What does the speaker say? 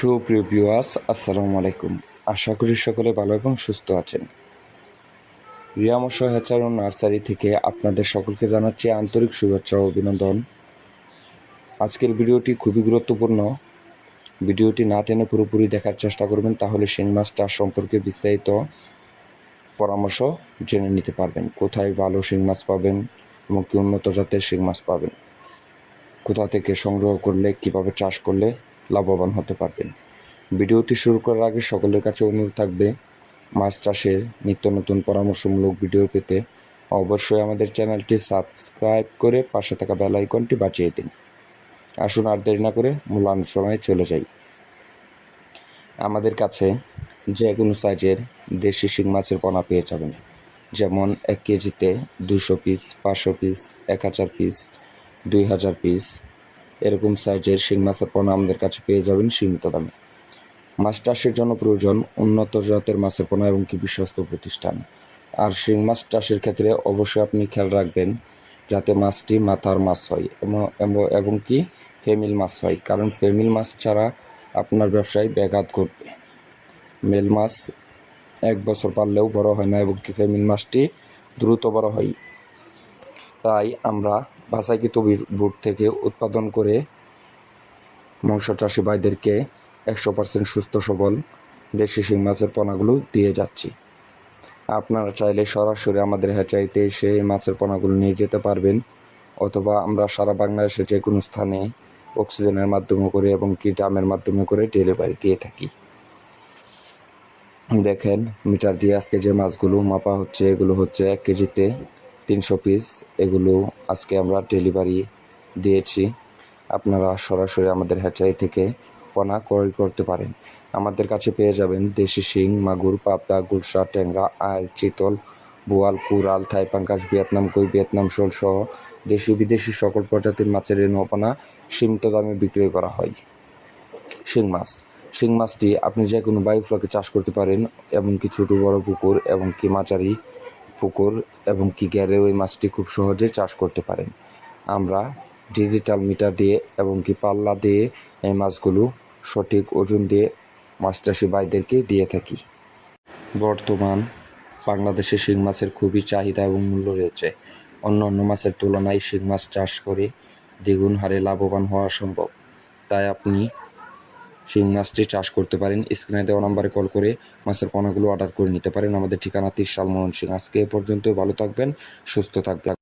সুপ্রিয় ভিউয়ার্স, আসসালামু আলাইকুম। আশা করি সকলে ভালো এবং সুস্থ আছেন। রিয়ামৎস হ্যাচারি ও নার্সারি থেকে আপনাদের সকলকে জানাচ্ছি আন্তরিক শুভেচ্ছা ও অভিনন্দন। আজকের ভিডিওটি খুবই গুরুত্বপূর্ণ। ভিডিওটি না টেনে পুরোপুরি দেখার চেষ্টা করবেন, তাহলে শিং মাছ চাষ সম্পর্কে বিস্তারিত পরামর্শ জেনে নিতে পারবেন। কোথায় ভালো শিং মাছ পাবেন এবং কি উন্নত জাতের শিং মাছ পাবেন, কোথা থেকে সংগ্রহ করলে, কিভাবে চাষ করলে লাভবান হতে পারবেন। ভিডিওটি শুরু করার আগে সকলের কাছে অনুরোধ থাকবে, মাছ চাষের নিত্য নতুন পরামর্শমূলক ভিডিও পেতে অবশ্যই আমাদের চ্যানেলটি সাবস্ক্রাইব করে পাশে থাকা বেল আইকনটি বাজিয়ে দিন। আসুন আর দেরি না করে মূল আলোচনায় চলে যাই। আমাদের কাছে যে কোনো সাইজের দেশি শিং মাছের পোনা পেয়ে যাবেন, যেমন 1 কেজিতে 200 পিস, 500 পিস, 1000 পিস, 2000 পিস, এরকম সাইজের শিং মাছের পোনা আমাদের কাছে পেয়ে যাবেন সীমিত দামে। মাছ চাষের জন্য প্রয়োজন উন্নত জাতের মাছের পোনা এবং কি বিশ্বস্ত প্রতিষ্ঠান। আর শিং মাছ চাষের ক্ষেত্রে অবশ্যই আপনি খেয়াল রাখবেন যাতে মাছটি মাথার মাছ হয় এবং কি ফেমিল মাছ হয়, কারণ ফেমিল মাছ ছাড়া আপনার ব্যবসায় ব্যাঘাত ঘটবে। মেল মাছ 1 বছর পারলেও বড় হয় না এবং কি ফেমিল মাছটি দ্রুত বড় হয়। তাই আমরা বাছাইকৃত বুট থেকে উৎপাদন করে মাংস চাষি ভাইদেরকে 100% সুস্থ সবল দেশি শিং মাছের পোনাগুলো দিয়ে যাচ্ছি। আপনারা চাইলে সরাসরি আমাদের হ্যাচারিতে এসে মাছের পোনাগুলো নিয়ে যেতে পারবেন, অথবা আমরা সারা বাংলাদেশে যে কোনো স্থানে অক্সিজেনের মাধ্যমে করে এবং কি ড্রামের মাধ্যমে করে ডেলিভারি দিয়ে থাকি। দেখেন মিটার দিয়ে আজকে যে মাছগুলো মাপা হচ্ছে, এগুলো হচ্ছে 1 কেজিতে 300 পিস। এগুলো আজকে আমরা ডেলিভারি দিয়েছি। আপনারা সরাসরি আমাদের হ্যাচারি থেকে পোনা ক্রয় করতে পারেন। আমাদের কাছে পেয়ে যাবেন দেশি শিং, মাগুর, পাবদা, গুলশা, ট্যাংরা, আইড়, চিতল, বোয়াল, কুরাল, থাই পাঙ্গাস, ভিয়েতনাম কই, ভিয়েতনাম শোল সহ দেশি বিদেশি সকল প্রজাতির মাছের রেণু পোনা সীমিত দামে বিক্রয় করা হয়। শিং মাছটি আপনি যে কোনো বায়ুফ্লকে চাষ করতে পারেন, এমনকি ছোটো বড় পুকুর এবং কি মাঝারি পুকুর এবং কি গ্যারে ওই মাছটি খুব সহজে চাষ করতে পারেন। আমরা ডিজিটাল মিটার দিয়ে এবং কি পাল্লা দিয়ে এই মাছগুলো সঠিক ওজন দিয়ে মাছ চাষি ভাইদেরকে দিয়ে থাকি। বর্তমান বাংলাদেশে শিং মাছের খুবই চাহিদা এবং মূল্য রয়েছে। অন্য মাছের তুলনায় শিং মাছ চাষ করে দ্বিগুণ হারে লাভবান হওয়া সম্ভব। তাই আপনি শিং মাছটি চাষ করতে পারেন। স্ক্রিনে দেওয়া নম্বরে কল করে মাছের পোনাগুলো অর্ডার করে নিতে পারেন। আমাদের ঠিকানা 30 শালমোহন সিং। আজকে এ পর্যন্ত। ভালো থাকবেন, সুস্থ থাকবেন।